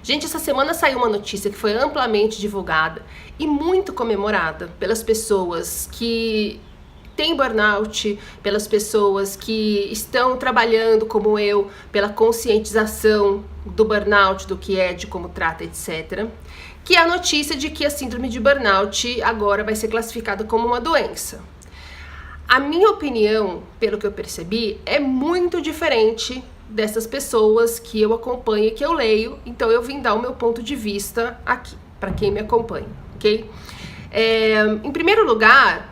Gente, essa semana saiu uma notícia que foi amplamente divulgada e muito comemorada pelas pessoas que têm burnout, pelas pessoas que estão trabalhando como eu, pela conscientização do burnout, do que é, de como trata, etc. Que é a notícia de que a síndrome de burnout agora vai ser classificada como uma doença. A minha opinião, pelo que eu percebi, é muito diferente dessas pessoas que eu acompanho e que eu leio, então eu vim dar o meu ponto de vista aqui, para quem me acompanha, ok? Em primeiro lugar,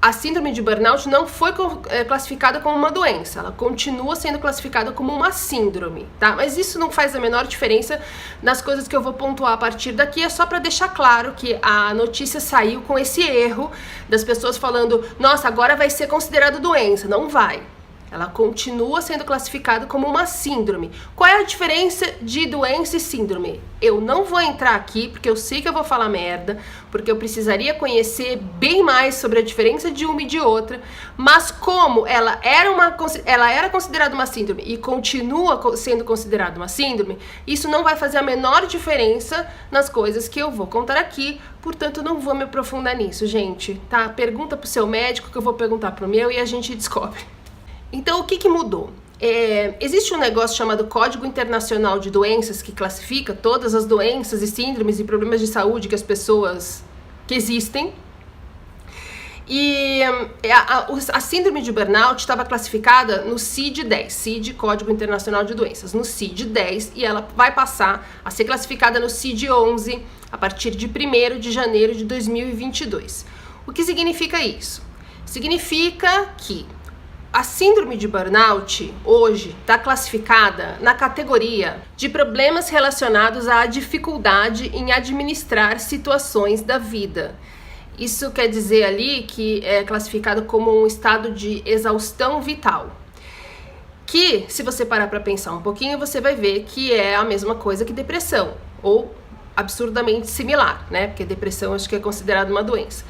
a síndrome de burnout não foi classificada como uma doença, ela continua sendo classificada como uma síndrome, tá? Mas isso não faz a menor diferença nas coisas que eu vou pontuar a partir daqui, é só para deixar claro que a notícia saiu com esse erro das pessoas falando, nossa, agora vai ser considerado doença. Não vai. Ela continua sendo classificada como uma síndrome. Qual é a diferença de doença e síndrome? Eu não vou entrar aqui, porque eu sei que eu vou falar merda, porque eu precisaria conhecer bem mais sobre a diferença de uma e de outra, mas como ela era considerada uma síndrome e continua sendo considerada uma síndrome, isso não vai fazer a menor diferença nas coisas que eu vou contar aqui, portanto não vou me aprofundar nisso, gente, tá? Pergunta pro seu médico, que eu vou perguntar pro meu e a gente descobre. Então, o que mudou? Existe um negócio chamado Código Internacional de Doenças que classifica todas as doenças e síndromes e problemas de saúde que as pessoas que existem. E a síndrome de burnout estava classificada no CID-10, CID, Código Internacional de Doenças, no CID-10, e ela vai passar a ser classificada no CID-11 a partir de 1º de janeiro de 2022. O que significa isso? Significa que a síndrome de burnout, hoje, está classificada na categoria de problemas relacionados à dificuldade em administrar situações da vida. Isso quer dizer ali que é classificado como um estado de exaustão vital. Que, se você parar para pensar um pouquinho, você vai ver que é a mesma coisa que depressão, ou absurdamente similar, né? Porque depressão acho que é considerada uma doença.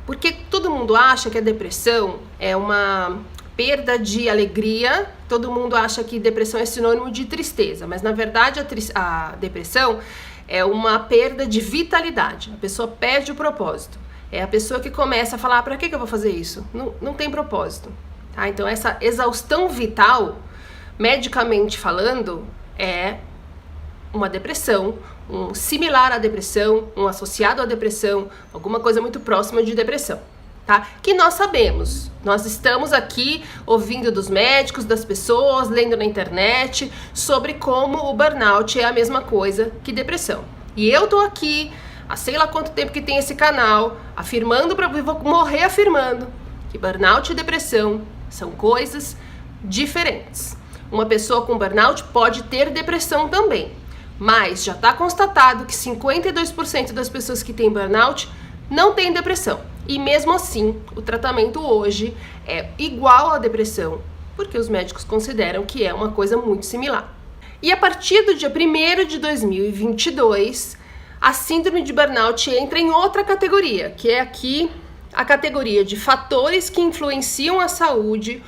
Porque todo mundo acha que a depressão é uma perda de alegria, todo mundo acha que depressão é sinônimo de tristeza, mas na verdade a depressão é uma perda de vitalidade, a pessoa perde o propósito, é a pessoa que começa a falar, para que eu vou fazer isso? Não tem propósito, tá? Então essa exaustão vital, medicamente falando, é uma depressão, um similar à depressão, um associado à depressão, alguma coisa muito próxima de depressão, tá? Que nós sabemos, nós estamos aqui ouvindo dos médicos, das pessoas, lendo na internet sobre como o burnout é a mesma coisa que depressão. E eu tô aqui, há sei lá quanto tempo que tem esse canal, afirmando, vou morrer afirmando, que burnout e depressão são coisas diferentes. Uma pessoa com burnout pode ter depressão também. Mas já está constatado que 52% das pessoas que têm burnout não têm depressão. E mesmo assim, o tratamento hoje é igual à depressão, porque os médicos consideram que é uma coisa muito similar. E a partir do dia 1º de 2022, a síndrome de burnout entra em outra categoria, que é aqui a categoria de fatores que influenciam a saúde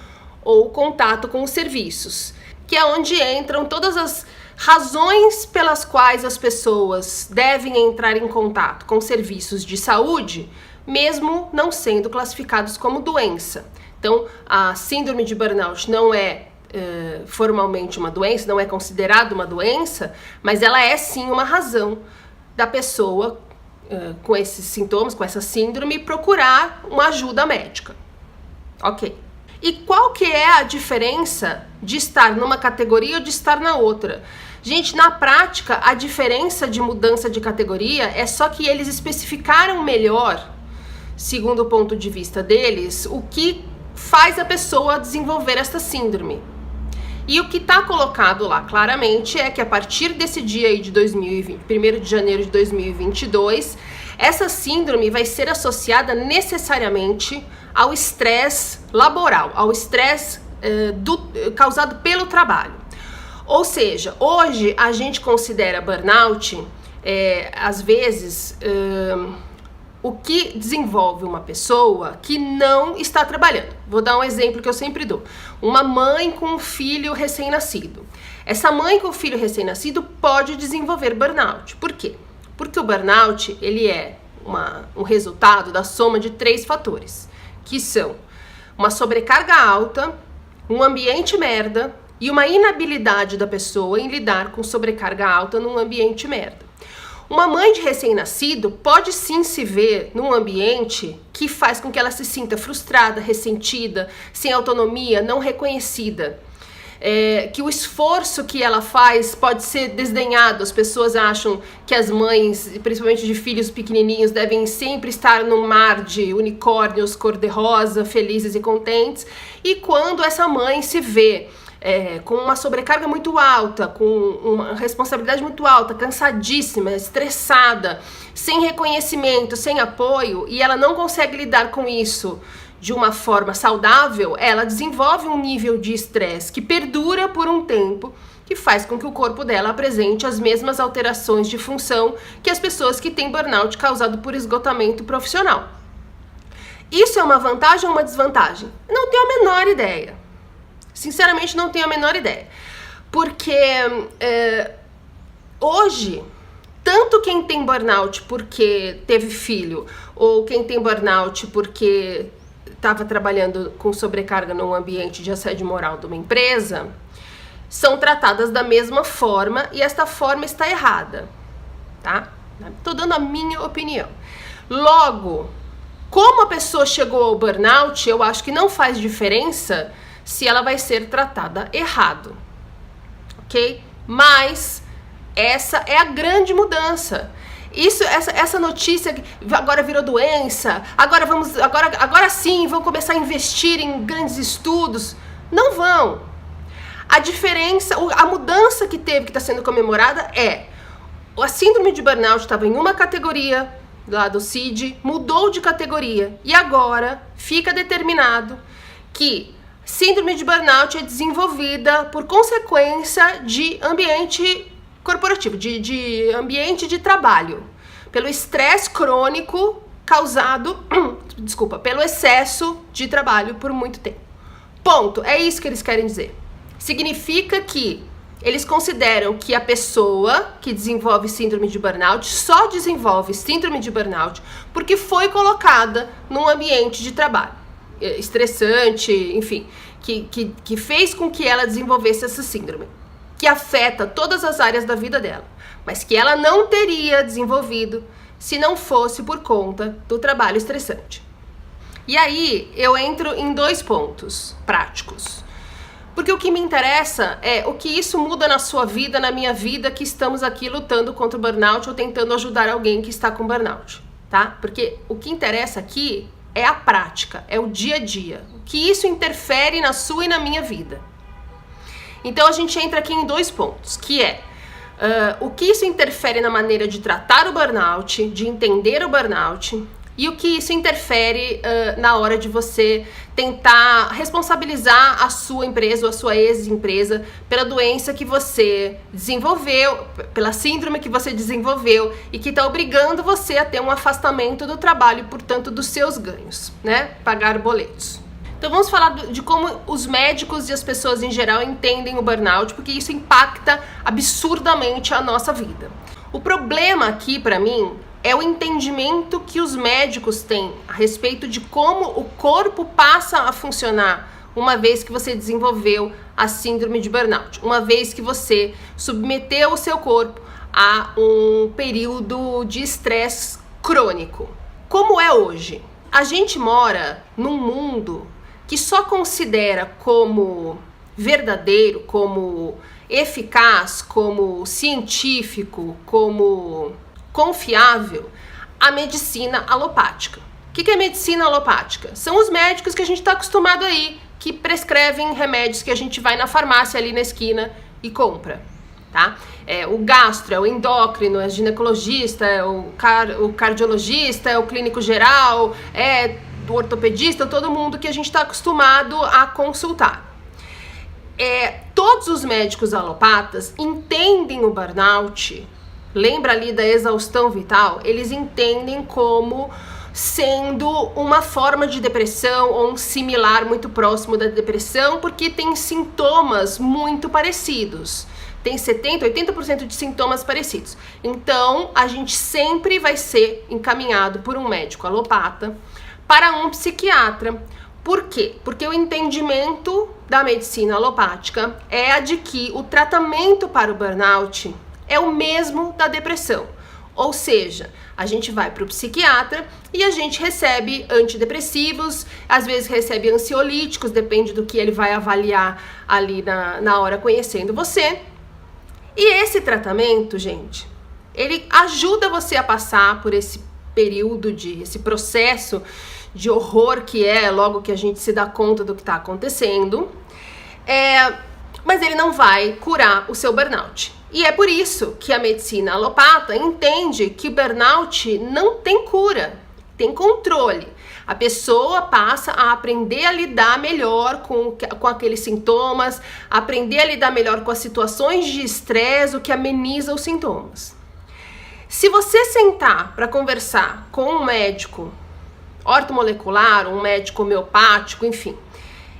ou o contato com os serviços, que é onde entram todas as razões pelas quais as pessoas devem entrar em contato com serviços de saúde, mesmo não sendo classificados como doença. Então, a síndrome de burnout não é formalmente uma doença, não é considerada uma doença, mas ela é sim uma razão da pessoa com esses sintomas, com essa síndrome, procurar uma ajuda médica. Ok. E qual que é a diferença de estar numa categoria ou de estar na outra? Gente, na prática, a diferença de mudança de categoria é só que eles especificaram melhor, segundo o ponto de vista deles, o que faz a pessoa desenvolver essa síndrome. E o que está colocado lá claramente é que a partir desse dia aí de 2020, 1º de janeiro de 2022, essa síndrome vai ser associada necessariamente ao estresse laboral, ao estresse causado pelo trabalho. Ou seja, hoje a gente considera burnout, às vezes, o que desenvolve uma pessoa que não está trabalhando. Vou dar um exemplo que eu sempre dou. Uma mãe com um filho recém-nascido. Essa mãe com o filho recém-nascido pode desenvolver burnout. Por quê? Porque o burnout, ele é um resultado da soma de 3 fatores, que são uma sobrecarga alta, um ambiente merda e uma inabilidade da pessoa em lidar com sobrecarga alta num ambiente merda. Uma mãe de recém-nascido pode sim se ver num ambiente que faz com que ela se sinta frustrada, ressentida, sem autonomia, não reconhecida. Que o esforço que ela faz pode ser desdenhado. As pessoas acham que as mães, principalmente de filhos pequenininhos, devem sempre estar num mar de unicórnios cor-de-rosa, felizes e contentes. E quando essa mãe se vê com uma sobrecarga muito alta, com uma responsabilidade muito alta, cansadíssima, estressada, sem reconhecimento, sem apoio, e ela não consegue lidar com isso de uma forma saudável, ela desenvolve um nível de estresse que perdura por um tempo, que faz com que o corpo dela apresente as mesmas alterações de função que as pessoas que têm burnout causado por esgotamento profissional. Isso é uma vantagem ou uma desvantagem? Não tenho a menor ideia. Sinceramente, não tenho a menor ideia. Porque hoje, tanto quem tem burnout porque teve filho, ou quem tem burnout porque estava trabalhando com sobrecarga num ambiente de assédio moral de uma empresa, são tratadas da mesma forma e esta forma está errada, tá? Tô dando a minha opinião. Logo, como a pessoa chegou ao burnout, eu acho que não faz diferença se ela vai ser tratada errado, ok? Mas essa é a grande mudança. Essa notícia agora virou doença, agora sim vão começar a investir em grandes estudos. Não vão. A diferença, a mudança que está sendo comemorada é a síndrome de burnout estava em uma categoria lá do CID, mudou de categoria e agora fica determinado que síndrome de burnout é desenvolvida por consequência de ambiente corporativo, de ambiente de trabalho, pelo estresse crônico causado, pelo excesso de trabalho por muito tempo. Ponto. É isso que eles querem dizer. Significa que eles consideram que a pessoa que desenvolve síndrome de burnout só desenvolve síndrome de burnout porque foi colocada num ambiente de trabalho estressante, enfim, que fez com que ela desenvolvesse essa síndrome, que afeta todas as áreas da vida dela, mas que ela não teria desenvolvido se não fosse por conta do trabalho estressante. E aí eu entro em 2 pontos práticos, porque o que me interessa é o que isso muda na sua vida, na minha vida, que estamos aqui lutando contra o burnout ou tentando ajudar alguém que está com burnout, tá? Porque o que interessa aqui é a prática, é o dia a dia, o que isso interfere na sua e na minha vida. Então a gente entra aqui em 2 pontos, que é o que isso interfere na maneira de tratar o burnout, de entender o burnout, e o que isso interfere na hora de você tentar responsabilizar a sua empresa ou a sua ex-empresa pela doença que você desenvolveu, pela síndrome que você desenvolveu e que está obrigando você a ter um afastamento do trabalho, portanto, dos seus ganhos, né? Pagar boletos. Então vamos falar de como os médicos e as pessoas em geral entendem o burnout, porque isso impacta absurdamente a nossa vida. O problema aqui, para mim, é o entendimento que os médicos têm a respeito de como o corpo passa a funcionar uma vez que você desenvolveu a síndrome de burnout, uma vez que você submeteu o seu corpo a um período de estresse crônico. Como é hoje? A gente mora num mundo que só considera como verdadeiro, como eficaz, como científico, como confiável a medicina alopática. O que é medicina alopática? São os médicos que a gente está acostumado aí, que prescrevem remédios que a gente vai na farmácia ali na esquina e compra, tá? O gastro, é o endócrino, é o ginecologista, é o cardiologista, é o clínico geral, é o ortopedista, todo mundo que a gente está acostumado a consultar. Todos os médicos alopatas entendem o burnout. Lembra ali da exaustão vital? Eles entendem como sendo uma forma de depressão ou um similar muito próximo da depressão, porque tem sintomas muito parecidos. Tem 70%, 80% de sintomas parecidos. Então, a gente sempre vai ser encaminhado por um médico alopata para um psiquiatra. Por quê? Porque o entendimento da medicina alopática é a de que o tratamento para o burnout é o mesmo da depressão. Ou seja, a gente vai para o psiquiatra e a gente recebe antidepressivos, às vezes recebe ansiolíticos, depende do que ele vai avaliar ali na hora conhecendo você. E esse tratamento, gente, ele ajuda você a passar por esse período esse processo de horror que é logo que a gente se dá conta do que está acontecendo, mas ele não vai curar o seu burnout. E é por isso que a medicina alopata entende que burnout não tem cura, tem controle. A pessoa passa a aprender a lidar melhor com aqueles sintomas, aprender a lidar melhor com as situações de estresse, o que ameniza os sintomas. Se você sentar para conversar com um médico ortomolecular, um médico homeopático, enfim,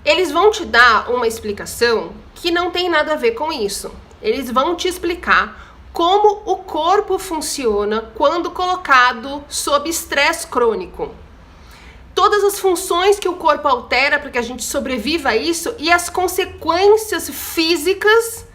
eles vão te dar uma explicação que não tem nada a ver com isso. Eles vão te explicar como o corpo funciona quando colocado sob estresse crônico. Todas as funções que o corpo altera para que a gente sobreviva a isso e as consequências físicas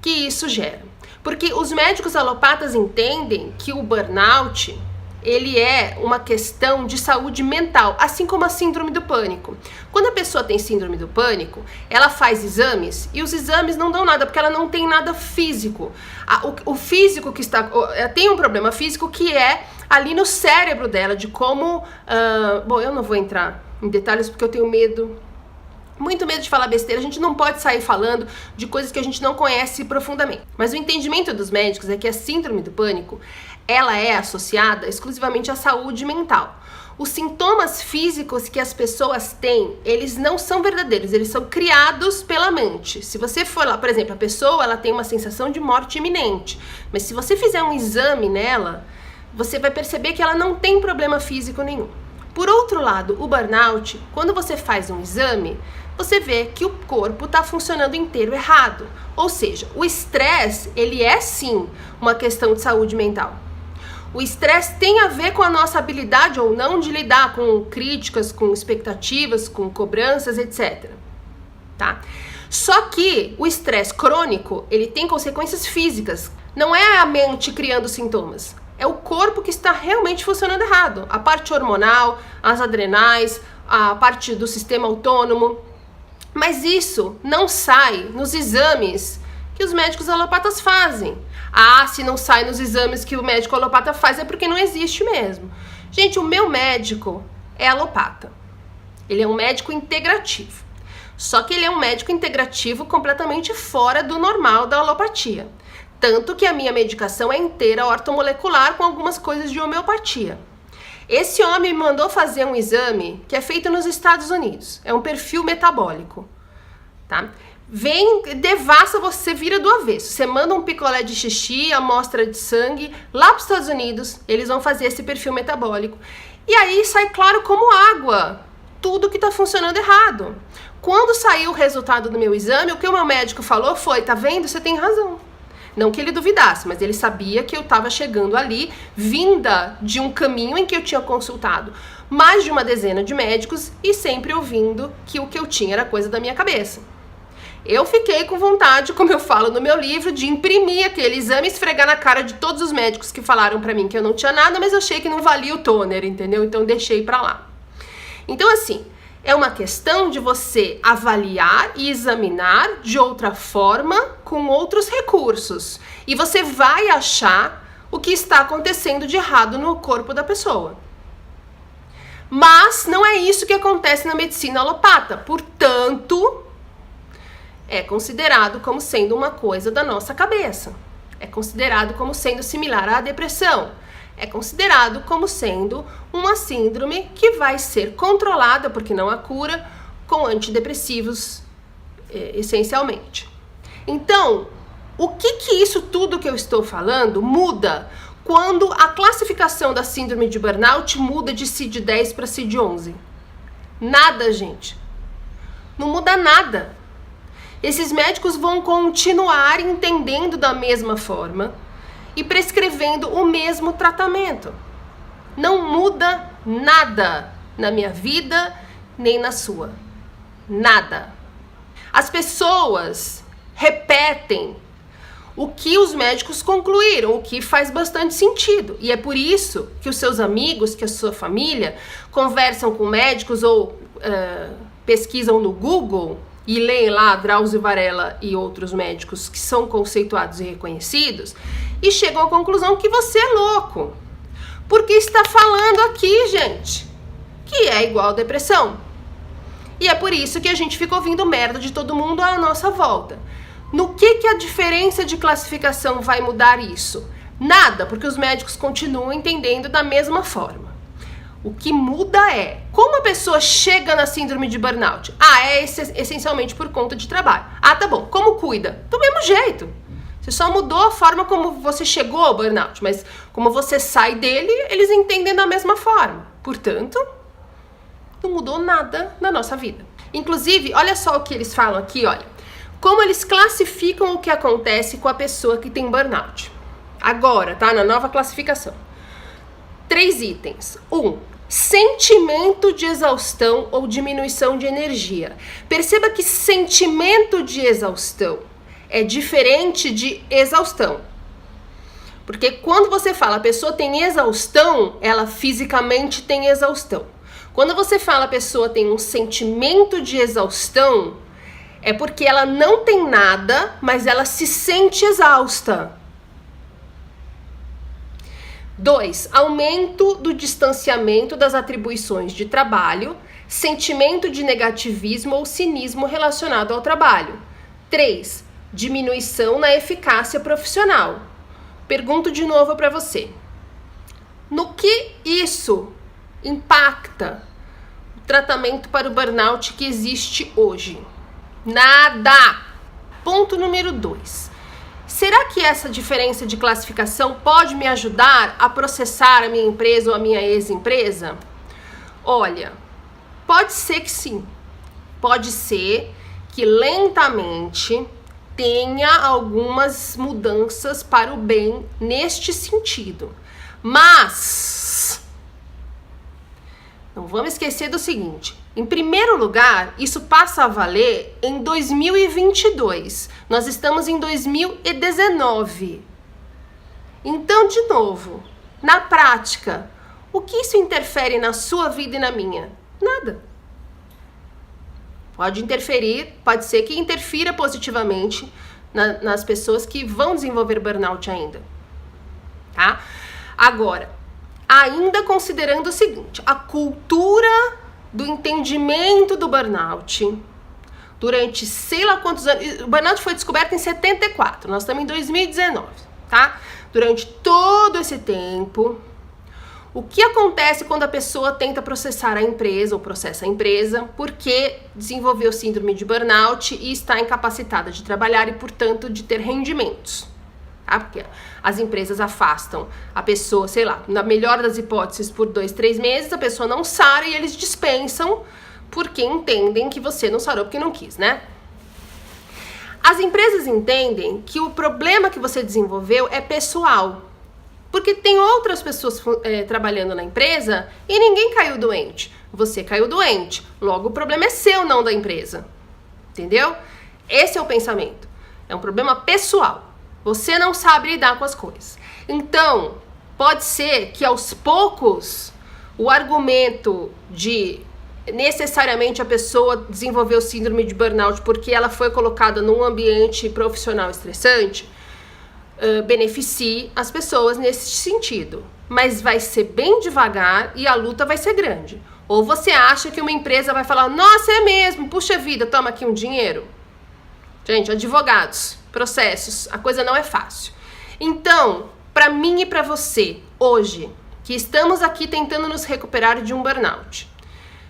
que isso gera. Porque os médicos alopatas entendem que o burnout, ele é uma questão de saúde mental, assim como a síndrome do pânico. Quando a pessoa tem síndrome do pânico, ela faz exames e os exames não dão nada, porque ela não tem nada físico. O físico que está... tem um problema físico que é ali no cérebro dela, de como... bom, eu não vou entrar em detalhes porque eu tenho medo... muito medo de falar besteira. A gente não pode sair falando de coisas que a gente não conhece profundamente. Mas o entendimento dos médicos é que a síndrome do pânico, ela é associada exclusivamente à saúde mental. Os sintomas físicos que as pessoas têm, eles não são verdadeiros, eles são criados pela mente. Se você for lá, por exemplo, a pessoa ela tem uma sensação de morte iminente, mas se você fizer um exame nela, você vai perceber que ela não tem problema físico nenhum. Por outro lado, o burnout, quando você faz um exame, você vê que o corpo está funcionando inteiro errado. Ou seja, o estresse, ele é sim uma questão de saúde mental. O estresse tem a ver com a nossa habilidade ou não de lidar com críticas, com expectativas, com cobranças, etc. Tá? Só que o estresse crônico, ele tem consequências físicas. Não é a mente criando sintomas. É o corpo que está realmente funcionando errado. A parte hormonal, as adrenais, a parte do sistema autônomo. Mas isso não sai nos exames que os médicos alopatas fazem. Ah, se não sai nos exames que o médico alopata faz é porque não existe mesmo. Gente, o meu médico é alopata. Ele é um médico integrativo. Só que ele é um médico integrativo completamente fora do normal da alopatia. Tanto que a minha medicação é inteira ortomolecular com algumas coisas de homeopatia. Esse homem me mandou fazer um exame que é feito nos Estados Unidos. É um perfil metabólico, tá? Vem, devassa, você vira do avesso. Você manda um picolé de xixi, amostra de sangue, lá para os Estados Unidos, eles vão fazer esse perfil metabólico. E aí sai claro como água tudo que está funcionando errado. Quando saiu o resultado do meu exame, o que o meu médico falou foi, tá vendo? Você tem razão. Não que ele duvidasse, mas ele sabia que eu estava chegando ali, vinda de um caminho em que eu tinha consultado mais de uma dezena de médicos e sempre ouvindo que o que eu tinha era coisa da minha cabeça. Eu fiquei com vontade, como eu falo no meu livro, de imprimir aquele exame e esfregar na cara de todos os médicos que falaram pra mim que eu não tinha nada, mas eu achei que não valia o toner, entendeu? Então deixei pra lá. Então assim, é uma questão de você avaliar e examinar de outra forma, com outros recursos. E você vai achar o que está acontecendo de errado no corpo da pessoa. Mas não é isso que acontece na medicina alopata. Portanto, é considerado como sendo uma coisa da nossa cabeça. É considerado como sendo similar à depressão. É considerado como sendo uma síndrome que vai ser controlada, porque não há cura, com antidepressivos, essencialmente. Então, o que isso tudo que eu estou falando muda quando a classificação da síndrome de burnout muda de CID-10 para CID-11? Nada, gente. Não muda nada. Esses médicos vão continuar entendendo da mesma forma e prescrevendo o mesmo tratamento. Não muda nada na minha vida, nem na sua. Nada. As pessoas repetem o que os médicos concluíram, o que faz bastante sentido. E é por isso que os seus amigos, que a sua família, conversam com médicos ou pesquisam no Google e leem lá Drauzio Varella e outros médicos que são conceituados e reconhecidos e chegam à conclusão que você é louco. Porque está falando aqui, gente, que é igual a depressão. E é por isso que a gente fica ouvindo merda de todo mundo à nossa volta. No que a diferença de classificação vai mudar isso? Nada, porque os médicos continuam entendendo da mesma forma. O que muda é como a pessoa chega na síndrome de burnout. É essencialmente por conta de trabalho. Tá bom. Como cuida? Do mesmo jeito. Você só mudou a forma como você chegou ao burnout, mas como você sai dele, eles entendem da mesma forma. Portanto, não mudou nada na nossa vida. Inclusive, olha só o que eles falam aqui, olha. Como eles classificam o que acontece com a pessoa que tem burnout. Agora, tá? Na nova classificação. 3 itens. 1. Sentimento de exaustão ou diminuição de energia. Perceba que sentimento de exaustão é diferente de exaustão. Porque quando você fala a pessoa tem exaustão, ela fisicamente tem exaustão. Quando você fala a pessoa tem um sentimento de exaustão, é porque ela não tem nada, mas ela se sente exausta. 2. Aumento do distanciamento das atribuições de trabalho, sentimento de negativismo ou cinismo relacionado ao trabalho. 3. Diminuição na eficácia profissional. Pergunto de novo para você. No que isso impacta o tratamento para o burnout que existe hoje? Nada! Ponto número 2. Será que essa diferença de classificação pode me ajudar a processar a minha empresa ou a minha ex-empresa? Olha, pode ser que sim. Pode ser que lentamente tenha algumas mudanças para o bem neste sentido. Mas não vamos esquecer do seguinte. Em primeiro lugar, isso passa a valer em 2022. Nós estamos em 2019. Então, de novo, na prática, o que isso interfere na sua vida e na minha? Nada. Pode interferir, pode ser que interfira positivamente nas pessoas que vão desenvolver burnout ainda. Tá? Agora, ainda considerando o seguinte, a cultura do entendimento do burnout durante sei lá quantos anos. O burnout foi descoberto em 74, nós estamos em 2019, tá? Durante todo esse tempo, o que acontece quando a pessoa tenta processar a empresa ou processa a empresa porque desenvolveu síndrome de burnout e está incapacitada de trabalhar e, portanto, de ter rendimentos? Tá? Porque as empresas afastam a pessoa, sei lá, na melhor das hipóteses, por 2, 3 meses, a pessoa não sara e eles dispensam porque entendem que você não sarou porque não quis, né? As empresas entendem que o problema que você desenvolveu é pessoal, porque tem outras pessoas trabalhando na empresa e ninguém caiu doente. Você caiu doente, logo o problema é seu, não da empresa. Entendeu? Esse é o pensamento. É um problema pessoal. Você não sabe lidar com as coisas. Então, pode ser que aos poucos o argumento de necessariamente a pessoa desenvolveu síndrome de burnout porque ela foi colocada num ambiente profissional estressante beneficie as pessoas nesse sentido. Mas vai ser bem devagar e a luta vai ser grande. Ou você acha que uma empresa vai falar, nossa, é mesmo, puxa vida, toma aqui um dinheiro. Gente, advogados, processos, a coisa não é fácil. Então, para mim e para você, hoje, que estamos aqui tentando nos recuperar de um burnout,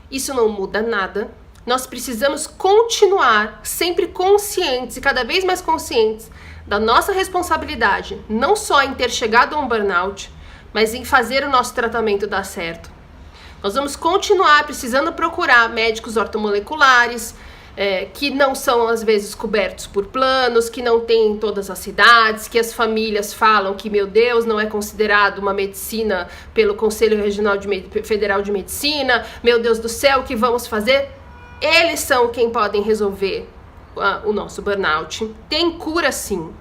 isso não muda nada. Nós precisamos continuar sempre conscientes e cada vez mais conscientes da nossa responsabilidade, não só em ter chegado a um burnout, mas em fazer o nosso tratamento dar certo. Nós vamos continuar precisando procurar médicos ortomoleculares, que não são às vezes cobertos por planos, que não tem em todas as cidades, que as famílias falam que, meu Deus, não é considerado uma medicina pelo Conselho Regional Federal de Medicina, meu Deus do céu, o que vamos fazer? Eles são quem podem resolver o nosso burnout. Tem cura sim.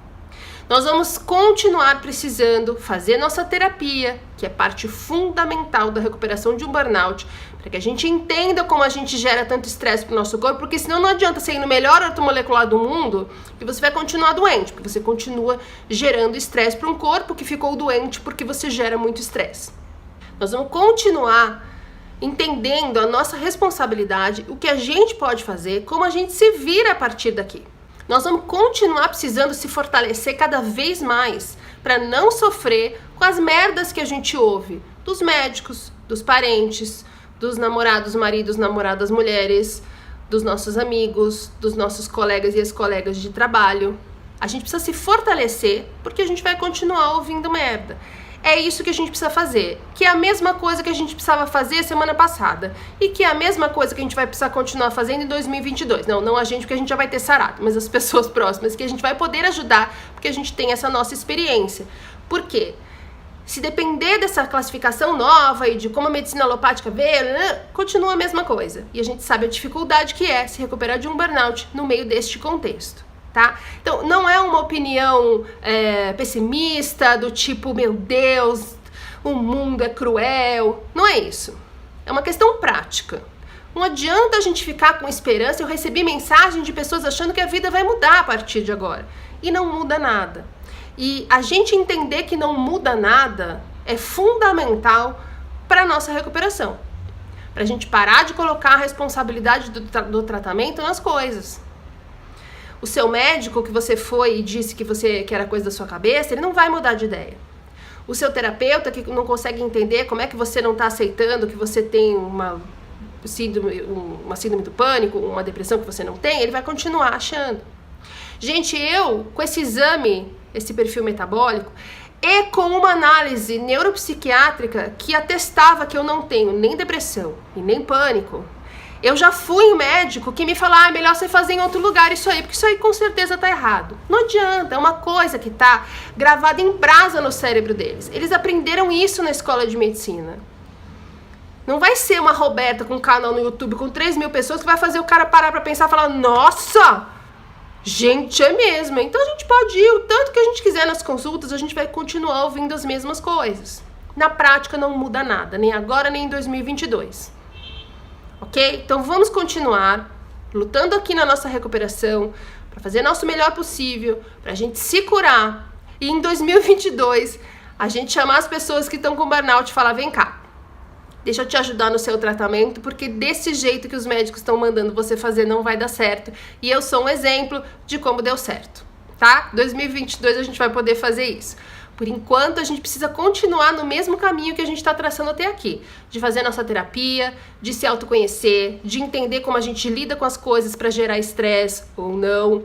Nós vamos continuar precisando fazer nossa terapia, que é parte fundamental da recuperação de um burnout, para que a gente entenda como a gente gera tanto estresse para o nosso corpo, porque senão não adianta ser no melhor ortomolecular do mundo que você vai continuar doente, porque você continua gerando estresse para um corpo que ficou doente porque você gera muito estresse. Nós vamos continuar entendendo a nossa responsabilidade, o que a gente pode fazer, como a gente se vira a partir daqui. Nós vamos continuar precisando se fortalecer cada vez mais para não sofrer com as merdas que a gente ouve dos médicos, dos parentes, dos namorados, maridos, namoradas, mulheres, dos nossos amigos, dos nossos colegas e ex-colegas de trabalho. A gente precisa se fortalecer porque a gente vai continuar ouvindo merda. É isso que a gente precisa fazer, que é a mesma coisa que a gente precisava fazer semana passada e que é a mesma coisa que a gente vai precisar continuar fazendo em 2022. Não a gente, porque a gente já vai ter sarado, mas as pessoas próximas que a gente vai poder ajudar, porque a gente tem essa nossa experiência. Por quê? Se depender dessa classificação nova e de como a medicina alopática vê, continua a mesma coisa. E a gente sabe a dificuldade que é se recuperar de um burnout no meio deste contexto. Tá? Então, não é uma opinião pessimista, do tipo, meu Deus, o mundo é cruel. Não é isso. É uma questão prática. Não adianta a gente ficar com esperança. Eu recebi mensagem de pessoas achando que a vida vai mudar a partir de agora. E não muda nada. E a gente entender que não muda nada é fundamental para a nossa recuperação. Para a gente parar de colocar a responsabilidade do tratamento nas coisas. O seu médico que você foi e disse que era coisa da sua cabeça, ele não vai mudar de ideia. O seu terapeuta que não consegue entender como é que você não está aceitando que você tem uma síndrome do pânico, uma depressão que você não tem, ele vai continuar achando. Gente, eu, com esse exame, esse perfil metabólico, e com uma análise neuropsiquiátrica que atestava que eu não tenho nem depressão e nem pânico, eu já fui em médico que me falou, é melhor você fazer em outro lugar isso aí, porque isso aí com certeza tá errado. Não adianta, é uma coisa que tá gravada em brasa no cérebro deles. Eles aprenderam isso na escola de medicina. Não vai ser uma Roberta com um canal no YouTube com 3.000 pessoas que vai fazer o cara parar pra pensar e falar, nossa, gente, é mesmo. Então a gente pode ir o tanto que a gente quiser nas consultas, a gente vai continuar ouvindo as mesmas coisas. Na prática não muda nada, nem agora nem em 2022. Ok? Então vamos continuar lutando aqui na nossa recuperação para fazer nosso melhor possível, para a gente se curar e em 2022 a gente chamar as pessoas que estão com burnout e falar, vem cá, deixa eu te ajudar no seu tratamento, porque desse jeito que os médicos estão mandando você fazer não vai dar certo e eu sou um exemplo de como deu certo, tá? 2022 a gente vai poder fazer isso. Por enquanto, a gente precisa continuar no mesmo caminho que a gente está traçando até aqui. De fazer nossa terapia, de se autoconhecer, de entender como a gente lida com as coisas para gerar estresse ou não.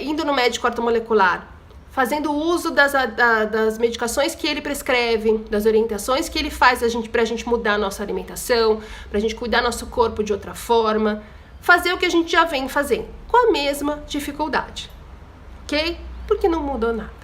Indo no médico ortomolecular, fazendo uso das medicações que ele prescreve, das orientações que ele faz para a gente mudar a nossa alimentação, para a gente cuidar nosso corpo de outra forma. Fazer o que a gente já vem fazendo, com a mesma dificuldade. Ok? Porque não mudou nada.